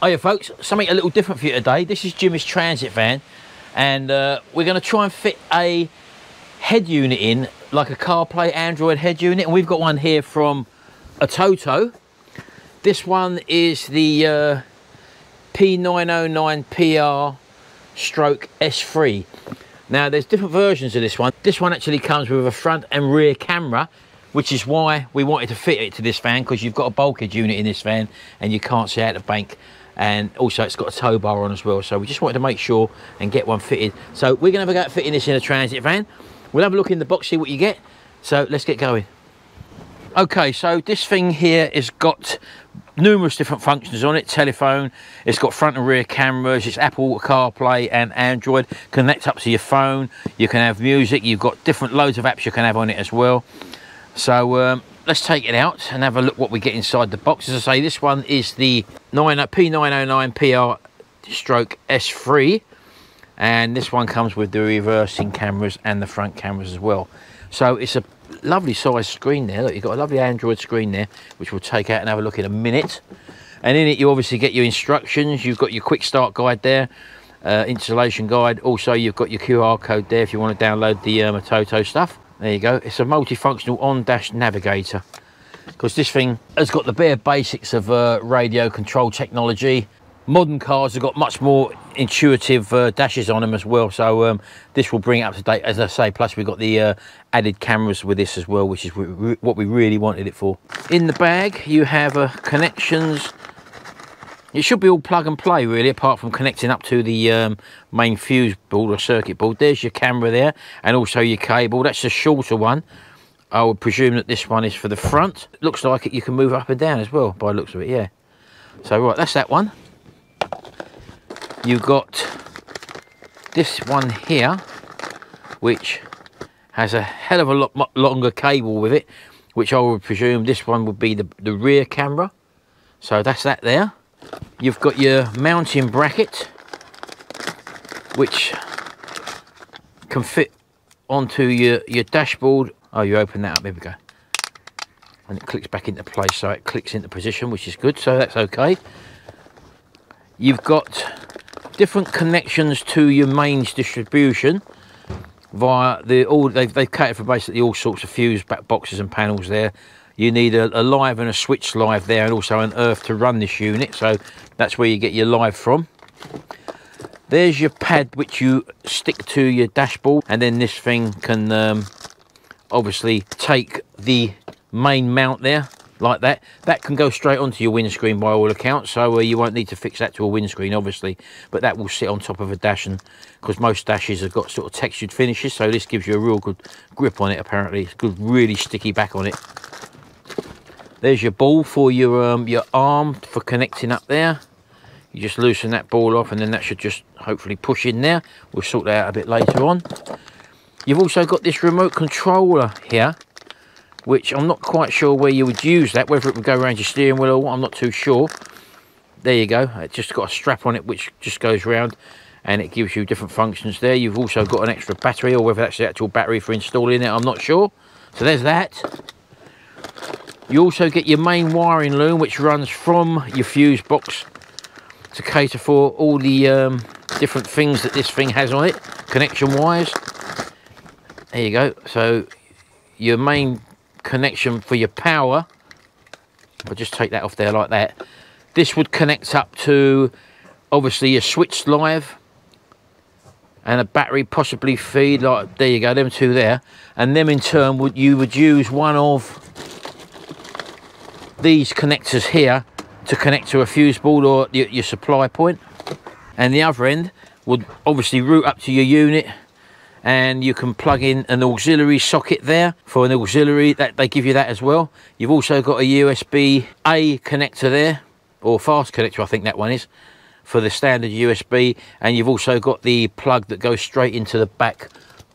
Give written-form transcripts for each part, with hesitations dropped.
Hiya folks, something a little different for you today. This is Jimmy's transit van, and we're going to try and fit a head unit in, like a Carplay Android head unit, and we've got one here from Atoto. This one is the P909PR-S3. Now there's different versions of this one. This one actually comes with a front and rear camera, which is why we wanted to fit it to this van, because you've got a bulkhead unit in this van and you can't see out the bank, and also it's got a tow bar on as well, so we just wanted to make sure and get one fitted. So we're going to have a go at fitting this in a transit van. We'll have a look in the box, see what you get. So let's get going. Okay, so this thing here has got numerous different functions on it. Telephone, it's got front and rear cameras, it's Apple CarPlay and Android, connect up to your phone, you can have music, you've got different loads of apps you can have on it as well. So let's take it out and have a look what we get inside the box. As I say, this one is the P909PR-S3, and this one comes with the reversing cameras and the front cameras as well. So it's a lovely size screen there. Look, you've got a lovely Android screen there, which we'll take out and have a look in a minute. And in it you obviously get your instructions, you've got your quick start guide there, installation guide, also you've got your QR code there if you want to download the Atoto stuff. There you go. It's a multifunctional on-dash navigator, because this thing has got the bare basics of radio control technology. Modern cars have got much more intuitive dashes on them as well, so this will bring it up to date, as I say. Plus we've got the added cameras with this as well, which is what we really wanted it for. In the bag you have connections. It should be all plug and play really, apart from connecting up to the main fuse board or circuit board. There's your camera there, and also your cable. That's a shorter one. I would presume that this one is for the front. It looks like you can move up and down as well by the looks of it, yeah. So right, that's that one. You've got this one here, which has a hell of a lot longer cable with it, which I would presume this one would be the rear camera. So that's that there. You've got your mounting bracket, which can fit onto your dashboard. Oh, you open that up, there we go. And it clicks back into place, so it clicks into position, which is good, so that's okay. You've got different connections to your mains distribution via they've catered for basically all sorts of fuse boxes and panels there. You need a live and a switch live there, and also an earth to run this unit, so that's where you get your live from. There's your pad which you stick to your dashboard, and then this thing can obviously take the main mount there like that. That can go straight onto your windscreen by all accounts, so you won't need to fix that to a windscreen obviously, but that will sit on top of a dash, and because most dashes have got sort of textured finishes, so this gives you a real good grip on it. Apparently it's good, really sticky back on it. There's your ball for your arm for connecting up there. You just loosen that ball off, and then that should just hopefully push in there. We'll sort that out a bit later on. You've also got this remote controller here, which I'm not quite sure where you would use that, whether it would go around your steering wheel or what, I'm not too sure. There you go. It's just got a strap on it which just goes round, and it gives you different functions there. You've also got an extra battery, or whether that's the actual battery for installing it, I'm not sure. So there's that. You also get your main wiring loom, which runs from your fuse box to cater for all the different things that this thing has on it, connection wise. There you go. So your main connection for your power, I'll just take that off there like that. This would connect up to obviously your switch live and a battery possibly feed, like there you go, them two there, and them in turn you would use one of these connectors here to connect to a fuse board or your supply point, and the other end would obviously route up to your unit, and you can plug in an auxiliary socket there for an auxiliary, that they give you that as well. You've also got a USB-A connector there, or fast connector I think that one is, for the standard USB, and you've also got the plug that goes straight into the back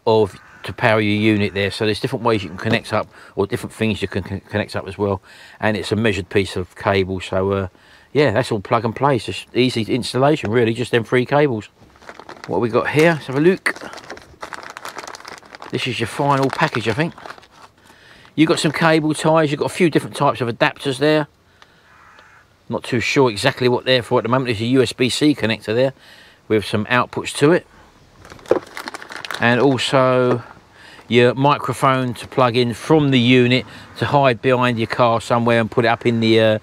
of to power your unit there. So there's different ways you can connect up, or different things you can connect up as well, and it's a measured piece of cable. So yeah, that's all plug and play. It's just easy installation really, just them 3 cables. What we got here, let's have a look. This is your final package, I think. You've got some cable ties, you've got a few different types of adapters there. Not too sure exactly what they're for at the moment. There's a USB-C connector there with some outputs to it, and also your microphone to plug in from the unit to hide behind your car somewhere and put it up in the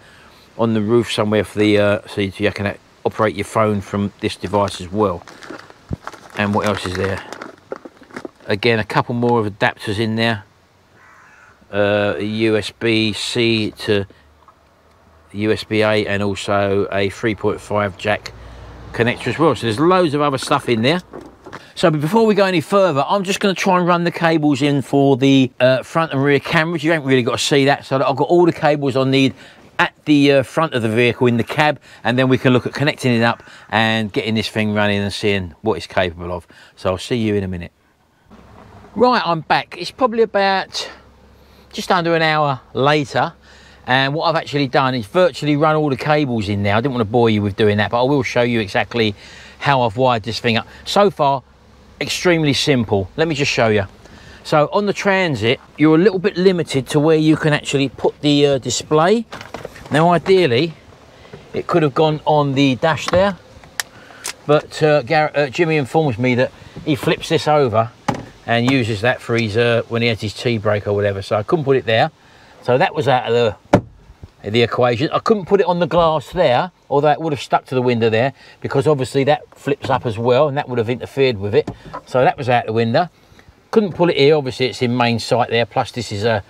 on the roof somewhere for the so you can operate your phone from this device as well. And what else is there? Again, a couple more of adapters in there. USB-C to USB-A, and also a 3.5 jack connector as well. So there's loads of other stuff in there. So before we go any further, I'm just going to try and run the cables in for the front and rear cameras. You ain't really got to see that, so that I've got all the cables I need at the front of the vehicle in the cab, and then we can look at connecting it up and getting this thing running and seeing what it's capable of. So I'll see you in a minute. Right, I'm back. It's probably about just under an hour later, and what I've actually done is virtually run all the cables in now. I didn't want to bore you with doing that, but I will show you exactly how I've wired this thing up. So far, extremely simple. Let me just show you. So on the Transit, you're a little bit limited to where you can actually put the display. Now ideally it could have gone on the dash there, but Jimmy informs me that he flips this over and uses that for his when he has his tea break or whatever, so I couldn't put it there. So that was out of the equation. I couldn't put it on the glass there, although it would have stuck to the window there, because obviously that flips up as well and that would have interfered with it. So that was out the window. Couldn't pull it here, obviously it's in main sight there, plus this is a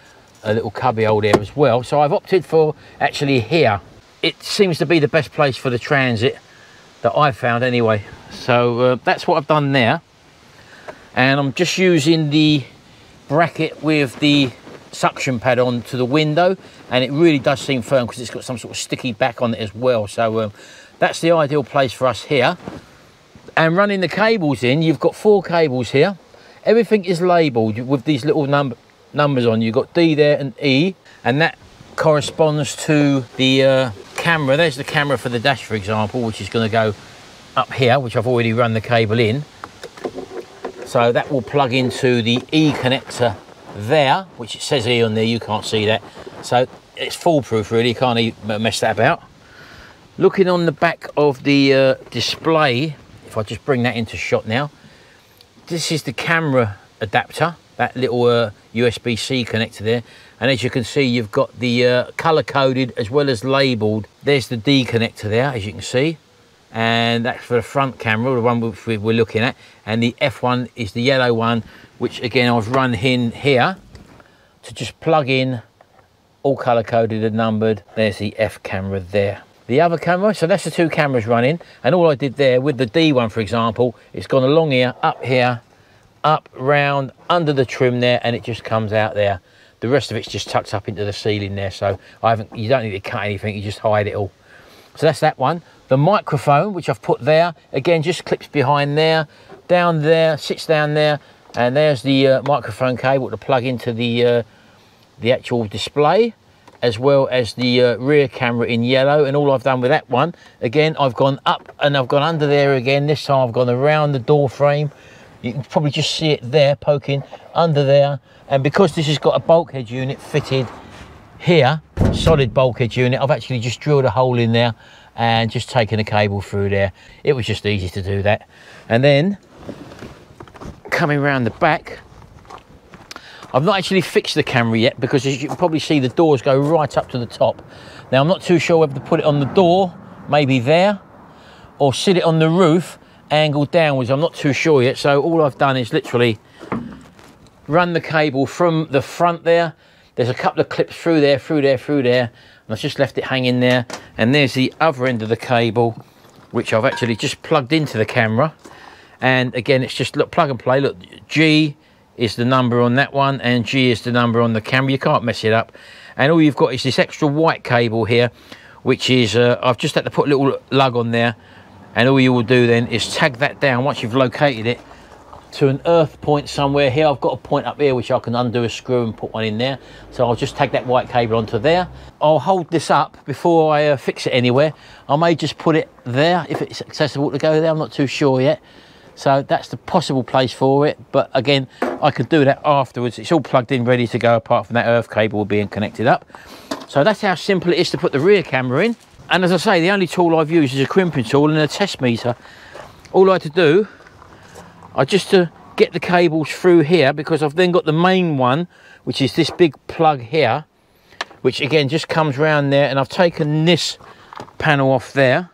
little cubby hole there as well. So I've opted for actually here. It seems to be the best place for the Transit that I've found anyway. So that's what I've done there. And I'm just using the bracket with the suction pad on to the window, and it really does seem firm because it's got some sort of sticky back on it as well. So that's the ideal place for us here. And running the cables in, you've got 4 cables here. Everything is labelled with these little numbers on. You've got D there and E, and that corresponds to the camera. There's the camera for the dash, for example, which is going to go up here, which I've already run the cable in. So that will plug into the E connector there, which it says E on there. You can't see that, so it's foolproof really. You can't mess that about. Looking on the back of the display, if I just bring that into shot now, this is the camera adapter, that little USB-C connector there, and as you can see you've got the color coded as well as labeled. There's the D connector there, as you can see, and that's for the front camera, the one which we're looking at, and the F1 is the yellow one, which again I've run in here to just plug in, all color coded and numbered. There's the F camera there. The other camera, so that's the 2 cameras running, and all I did there with the D one, for example, it's gone along here, up, round, under the trim there, and it just comes out there. The rest of it's just tucked up into the ceiling there, so you don't need to cut anything, you just hide it all. So that's that one. The microphone, which I've put there, again just clips behind there, down there, sits down there, and there's the microphone cable to plug into the actual display, as well as the rear camera in yellow. And all I've done with that one, again, I've gone up and I've gone under there again. This time I've gone around the door frame. You can probably just see it there poking under there. And because this has got a bulkhead unit fitted here, solid bulkhead unit, I've actually just drilled a hole in there and just taken a cable through there. It was just easy to do that. And then coming around the back, I've not actually fixed the camera yet, because as you can probably see, the doors go right up to the top. Now I'm not too sure whether to put it on the door, maybe there, or sit it on the roof angled downwards. I'm not too sure yet. So all I've done is literally run the cable from the front there. There's a couple of clips through there, and I've just left it hanging there. And there's the other end of the cable, which I've actually just plugged into the camera. And again, it's just, look, plug and play. Look, G is the number on that one, and G is the number on the camera. You can't mess it up. And all you've got is this extra white cable here, which is I've just had to put a little lug on there, and all you will do then is tag that down once you've located it to an earth point somewhere here. I've got a point up here which I can undo a screw and put one in there, so I'll just tag that white cable onto there. I'll hold this up before I fix it anywhere. I may just put it there if it's accessible to go there. I'm not too sure yet. So that's the possible place for it, but again, I could do that afterwards. It's all plugged in, ready to go, apart from that earth cable being connected up. So that's how simple it is to put the rear camera in. And as I say, the only tool I've used is a crimping tool and a test meter. All I had to do, just to get the cables through here, because I've then got the main one, which is this big plug here, which again just comes round there, and I've taken this panel off there,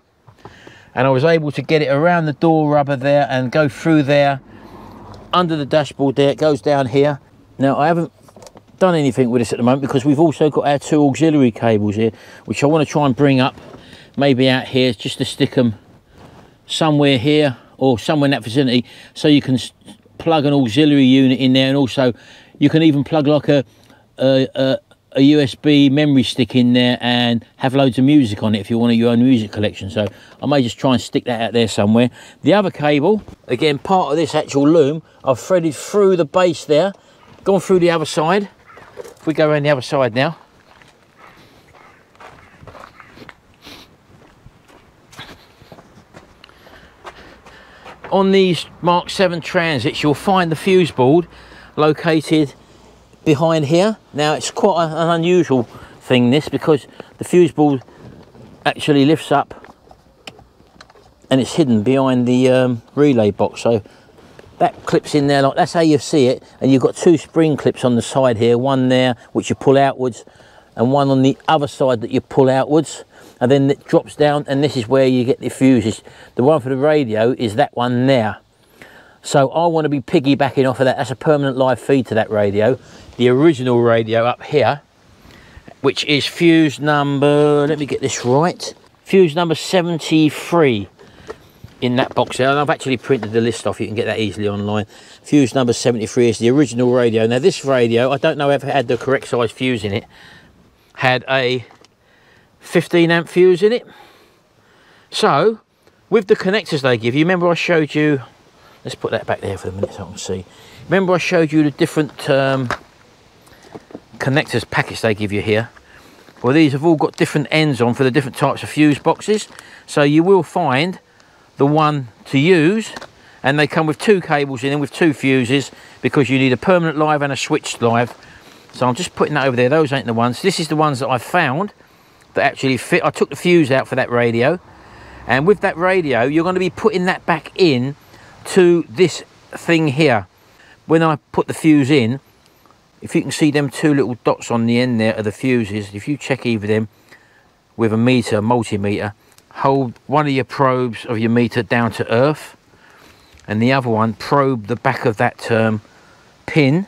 and I was able to get it around the door rubber there and go through there under the dashboard there. It goes down here. Now I haven't done anything with this at the moment because we've also got our 2 auxiliary cables here, which I want to try and bring up maybe out here, just to stick them somewhere here or somewhere in that vicinity, so you can plug an auxiliary unit in there, and also you can even plug like a USB memory stick in there and have loads of music on it if you want your own music collection. So I may just try and stick that out there somewhere. The other cable, again part of this actual loom, I've threaded through the base there, gone through the other side. If we go around the other side now, on these Mk7 Transits you'll find the fuse board located behind here. Now it's quite an unusual thing this, because the fuse board actually lifts up and it's hidden behind the relay box, so that clips in there, like that's how you see it. And you've got 2 spring clips on the side here, one there which you pull outwards and one on the other side that you pull outwards, and then it drops down, and this is where you get the fuses. The one for the radio is that one there. So I want to be piggybacking off of that. That's a permanent live feed to that radio, the original radio up here, which is fuse number, let me get this right, fuse number 73 in that box there. And I've actually printed the list off, you can get that easily online. Fuse number 73 is the original radio. Now this radio, I don't know if it had the correct size fuse in it, had a 15 amp fuse in it. So with the connectors they give you, remember I showed you, let's put that back there for a minute so I can see. Remember I showed you the different connectors packets they give you here? Well, these have all got different ends on for the different types of fuse boxes. So you will find the one to use, and they come with 2 cables in them with 2 fuses, because you need a permanent live and a switched live. So I'm just putting that over there. Those ain't the ones. This is the ones that I found that actually fit. I took the fuse out for that radio, and with that radio you're going to be putting that back in to this thing here. When I put the fuse in, if you can see them 2 little dots on the end there are the fuses. If you check either them with a meter, multimeter, hold one of your probes of your meter down to earth, and the other one probe the back of that pin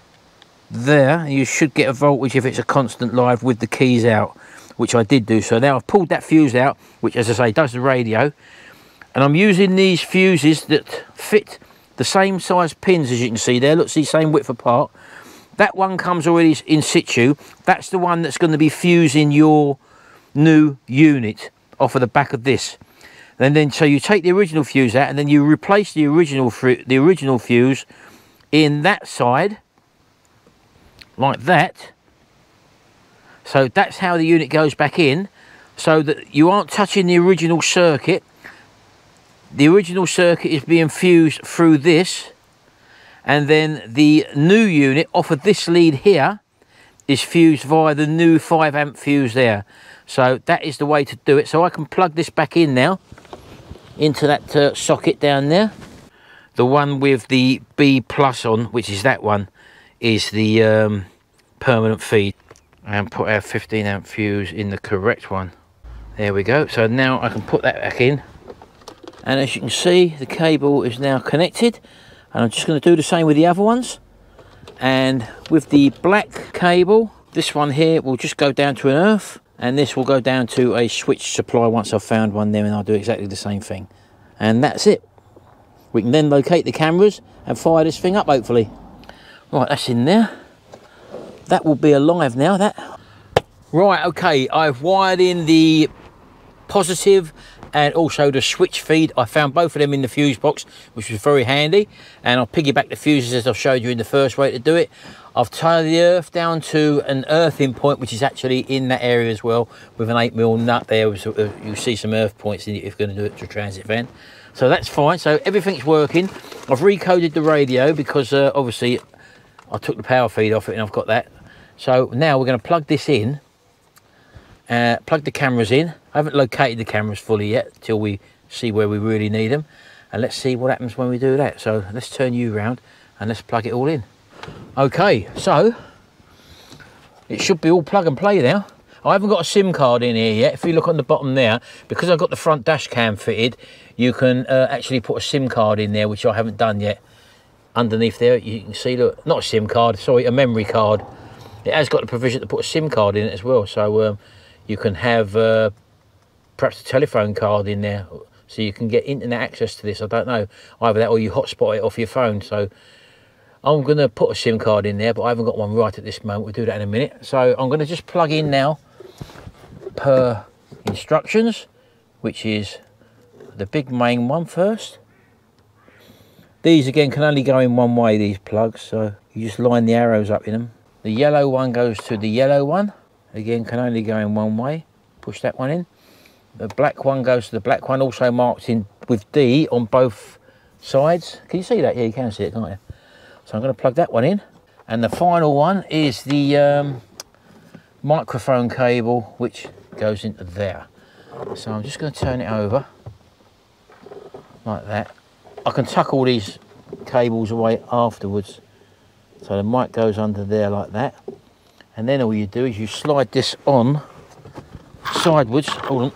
there, and you should get a voltage if it's a constant live with the keys out, which I did do. So now I've pulled that fuse out, which as I say does the radio, and I'm using these fuses that fit the same size pins as you can see there. Look, see, same width apart. That one comes already in situ. That's the one that's going to be fusing your new unit off of the back of this. And then so you take the original fuse out, and then you replace the original fuse in that side like that. So that's how the unit goes back in, so that you aren't touching the original circuit. The original circuit is being fused through this, and then the new unit off of this lead here is fused via the new 5 amp fuse there. So that is the way to do it. So I can plug this back in now into that socket down there. The one with the B plus on, which is that one, is the permanent feed. And put our 15 amp fuse in the correct one. There we go. So now I can put that back in, and as you can see the cable is now connected, and I'm just going to do the same with the other ones. And with the black cable, this one here will just go down to an earth, and this will go down to a switch supply once I've found one there, and I'll do exactly the same thing. And that's it. We can then locate the cameras and fire this thing up, hopefully. Right, that's in there. That will be alive now, that. Right, okay, I've wired in the positive and also the switch feed. I found both of them in the fuse box, which was very handy, and I'll piggyback the fuses as I showed you in the first way to do it. I've tied the earth down to an earthing point, which is actually in that area as well, with an 8mm nut there. You'll see some earth points in it if you're going to do it to a transit van. So that's fine. So everything's working. I've recoded the radio because obviously I took the power feed off it and I've got that. So now we're going to plug this in, Plug the cameras in. I haven't located the cameras fully yet till we see where we really need them, and let's see what happens when we do that. So let's turn you around and let's plug it all in. Okay, so it should be all plug and play now. I haven't got a SIM card in here yet. If you look on the bottom there, because I've got the front dash cam fitted, you can actually put a SIM card in there, which I haven't done yet. Underneath there, you can see, look, not a SIM card, sorry, a memory card. It has got the provision to put a SIM card in it as well, so you can have perhaps a telephone card in there, so you can get internet access to this. I don't know, either that or you hotspot it off your phone. So I'm going to put a SIM card in there, but I haven't got one right at this moment. We'll do that in a minute. So I'm going to just plug in now per instructions, which is the big main one first. These again can only go in one way, these plugs, so you just line the arrows up in them. The yellow one goes to the yellow one, again can only go in one way. Push that one in. The black one goes to the black one, also marked in with D on both sides. Can you see that? Yeah, you can see it, can't you? So I'm going to plug that one in, and the final one is the microphone cable, which goes into there. So I'm just going to turn it over like that. I can tuck all these cables away afterwards, so the mic goes under there like that, and then all you do is you slide this on sideways, hold on,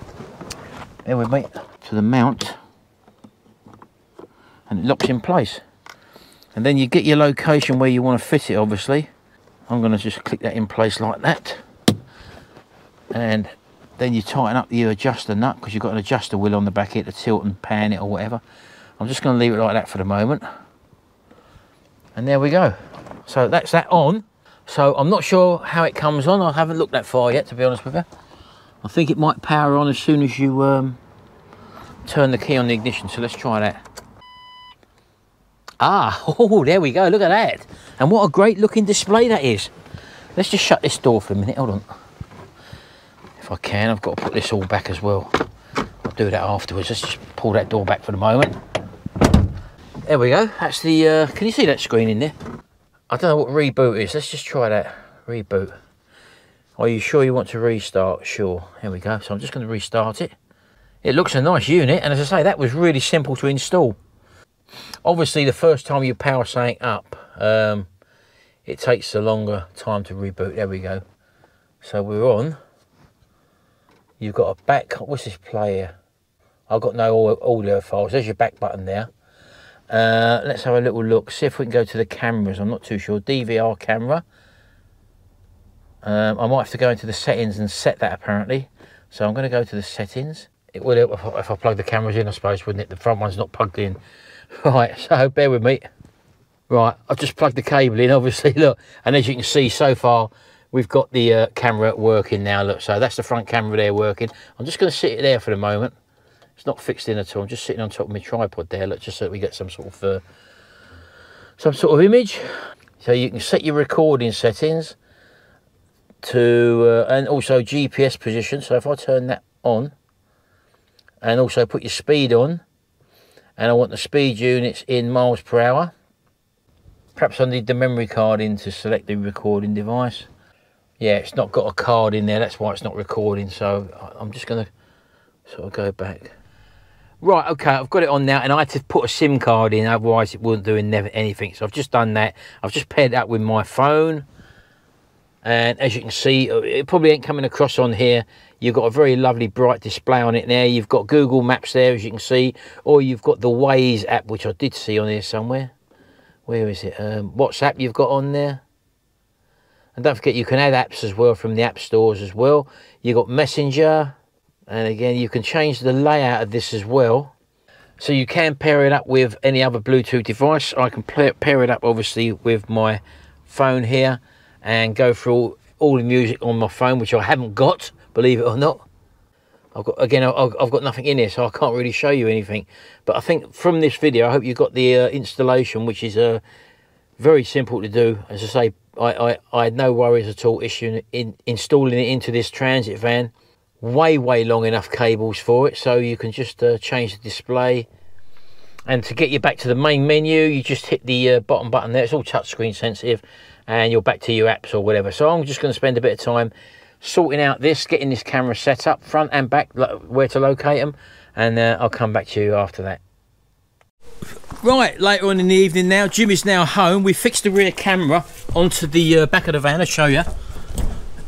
there with me, to the mount, and it locks in place. And then you get your location where you want to fit it, obviously. I'm going to just click that in place like that. And then you tighten up the adjuster nut, because you've got an adjuster wheel on the back here to tilt and pan it or whatever. I'm just going to leave it like that for the moment. And there we go. So that's that on. So I'm not sure how it comes on. I haven't looked that far yet, to be honest with you. I think it might power on as soon as you turn the key on the ignition. So let's try that. Ah, oh, there we go, look at that. And what a great looking display that is. Let's just shut this door for a minute, hold on. If I can, I've got to put this all back as well. I'll do that afterwards. Let's just pull that door back for the moment. There we go, that's the, can you see that screen in there? I don't know what reboot is, let's just try that. Reboot. Are you sure you want to restart? Sure, here we go. So I'm just going to restart it. It looks a nice unit, and as I say, that was really simple to install. Obviously, the first time you power something up, it takes a longer time to reboot. There we go. So we're on. You've got a back, what's this play here? I've got no audio files. There's your back button there. Let's have a little look, see if we can go to the cameras. I'm not too sure. DVR camera. I might have to go into the settings and set that apparently. So I'm going to go to the settings. It would help if I plug the cameras in, I suppose, wouldn't it? The front one's not plugged in. Right, so bear with me. Right, I've just plugged the cable in, obviously, look. And as you can see, so far, we've got the camera working now, look. So that's the front camera there working. I'm just going to sit it there for the moment. It's not fixed in at all. I'm just sitting on top of my tripod there, look, just so that we get some sort of image. So you can set your recording settings to, and also GPS position. So if I turn that on, and also put your speed on, and I want the speed units in miles per hour. Perhaps I need the memory card in to select the recording device. Yeah, it's not got a card in there, that's why it's not recording. So I'm just going to sort of go back. Right, okay, I've got it on now, and I had to put a SIM card in, otherwise it wouldn't do anything. So I've just done that. I've just paired that with my phone. And as you can see, it probably ain't coming across on here. You've got a very lovely bright display on it there. You've got Google Maps there, as you can see, or you've got the Waze app, which I did see on here somewhere. Where is it? WhatsApp you've got on there. And don't forget, you can add apps as well from the app stores as well. You've got Messenger, and again, you can change the layout of this as well. So you can pair it up with any other Bluetooth device. I can pair it up, obviously, with my phone here, and go through all the music on my phone, which I haven't got, believe it or not. I've got nothing in here, so I can't really show you anything. But I think from this video, I hope you got the installation, which is very simple to do. As I say, I had no worries at all installing it into this transit van. Way long enough cables for it, so you can just change the display. And to get you back to the main menu, you just hit the bottom button there. It's all touchscreen sensitive, and you're back to your apps or whatever. So I'm just going to spend a bit of time sorting out this, getting this camera set up, front and back, where to locate them, and I'll come back to you after that. Right, later on in the evening now, Jimmy's now home. We fixed the rear camera onto the back of the van. I'll show you.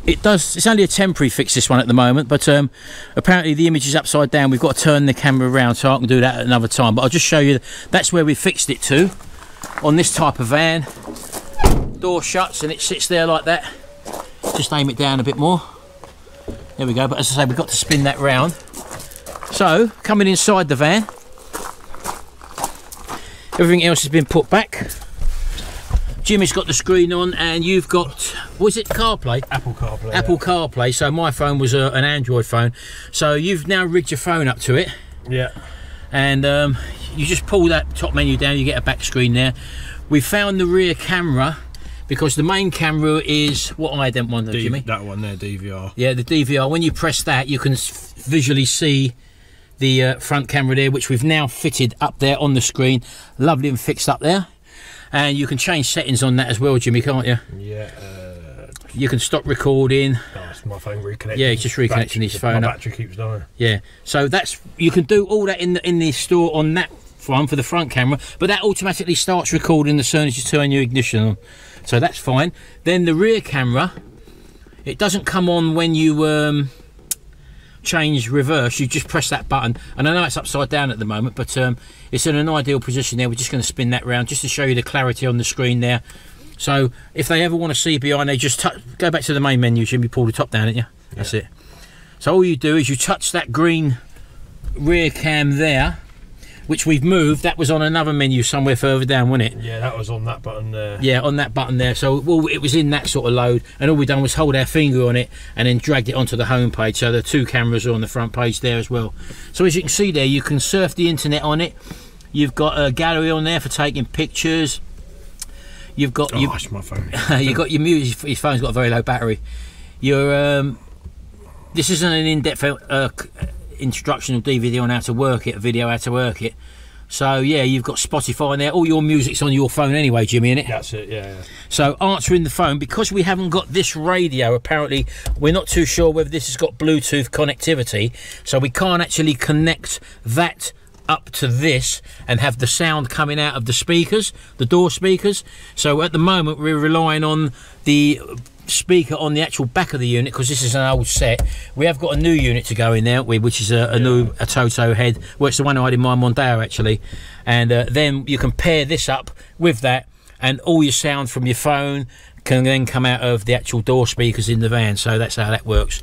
It's only a temporary fix, this one, at the moment, but apparently the image is upside down. We've got to turn the camera around, so I can do that at another time, but I'll just show you. That's where we fixed it to, on this type of van. Door shuts and it sits there like that. Just aim it down a bit more. There we go, but as I say, we've got to spin that round. So, coming inside the van, everything else has been put back. Jimmy's got the screen on, and you've got, was it CarPlay? Apple CarPlay. Apple CarPlay. So my phone was an Android phone. So you've now rigged your phone up to it. Yeah. And you just pull that top menu down, you get a back screen there. We found the rear camera, because the main camera is what I don't want, Jimmy. That one there, DVR. Yeah, the DVR. When you press that, you can visually see the front camera there, which we've now fitted up there on the screen. Lovely and fixed up there. And you can change settings on that as well, Jimmy, can't you? Yeah. You can stop recording. Oh, it's my phone reconnecting. Yeah, it's just reconnecting his phone. My battery keeps dying. Yeah. So that's, you can do all that in the store on that one for the front camera, but that automatically starts recording as soon as you turn your ignition on. So that's fine. Then the rear camera, it doesn't come on when you change reverse. You just press that button, and I know it's upside down at the moment, but it's in an ideal position there. We're just going to spin that round just to show you the clarity on the screen there. So if they ever want to see behind, they just go back to the main menu, Jimmy. Pull the top down at you. That's it. So all you do is you touch that green rear cam there, which we've moved. That was on another menu somewhere further down, wasn't it? Yeah, that was on that button there. Yeah, on that button there. So it was in that sort of load, and all we done was hold our finger on it and then dragged it onto the home page. So the two cameras are on the front page there as well. So as you can see there, you can surf the internet on it. You've got a gallery on there for taking pictures. You've got that's my phone. You've got your music. His phone's got a very low battery. Your this isn't an in-depth instructional DVD on how to work it, a video how to work it. So yeah, you've got Spotify in there. All your music's on your phone anyway, Jimmy, innit? That's it, yeah. So answering the phone, because we haven't got this radio, apparently we're not too sure whether this has got Bluetooth connectivity, so we can't actually connect that up to this and have the sound coming out of the speakers, the door speakers. So at the moment we're relying on the speaker on the actual back of the unit, because this is an old set. We have got a new unit to go in there, which is a new Atoto head. Well, it's the one I had in my Mondeo actually, and then you can pair this up with that, and all your sound from your phone can then come out of the actual door speakers in the van. So that's how that works.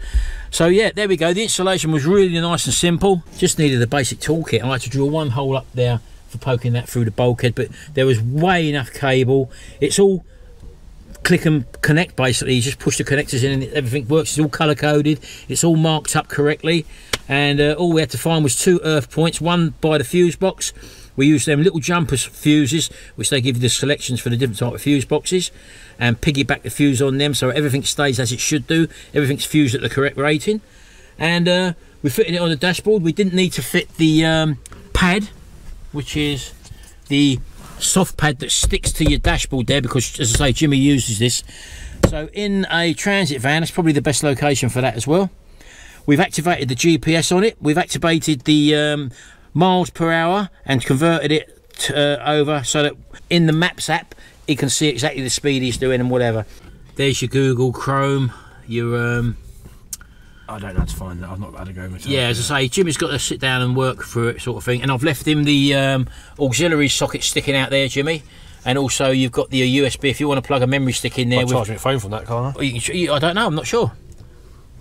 So yeah, there we go. The installation was really nice and simple. Just needed a basic toolkit. I had to drill one hole up there for poking that through the bulkhead, but there was way enough cable. It's all click and connect basically. You just push the connectors in and everything works. It's all color coded, it's all marked up correctly, and all we had to find was 2 earth points, one by the fuse box. We used them little jumper fuses, which they give you the selections for the different type of fuse boxes, and piggyback the fuse on them so everything stays as it should do. Everything's fused at the correct rating, and we fitted it on the dashboard. We didn't need to fit the pad, which is the soft pad that sticks to your dashboard there, because as I say, Jimmy uses this. So in a transit van, it's probably the best location for that as well. We've activated the GPS on it. We've activated the miles per hour and converted it over so that in the Maps app you can see exactly the speed he's doing and whatever. There's your Google Chrome, your I don't know how to find that. I've not had a go myself. Yeah, as I say, Jimmy's got to sit down and work through it, sort of thing. And I've left him the auxiliary socket sticking out there, Jimmy. And also, you've got the USB if you want to plug a memory stick in there. I'll charge my phone from that, can't I? I don't know. I'm not sure.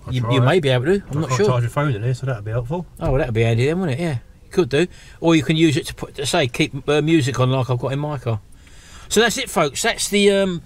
You may be able to. I'm not sure. Charge your phone in here, so that'd be helpful. Oh, well, that'd be handy then, wouldn't it? Yeah, you could do. Or you can use it to put, keep music on, like I've got in my car. So that's it, folks. That's the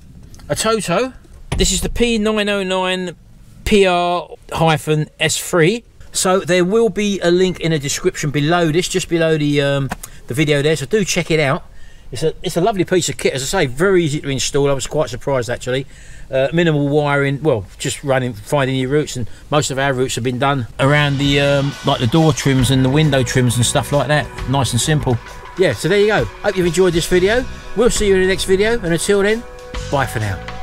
Atoto. This is the P909PR-S3. So there will be a link in the description below this, just below the video there. So do check it out. It's a lovely piece of kit, as I say, very easy to install. I was quite surprised actually. Minimal wiring, well, just finding your routes, and most of our routes have been done around the like the door trims and the window trims and stuff like that. Nice and simple. Yeah, so there you go. Hope you've enjoyed this video. We'll see you in the next video, and until then, bye for now.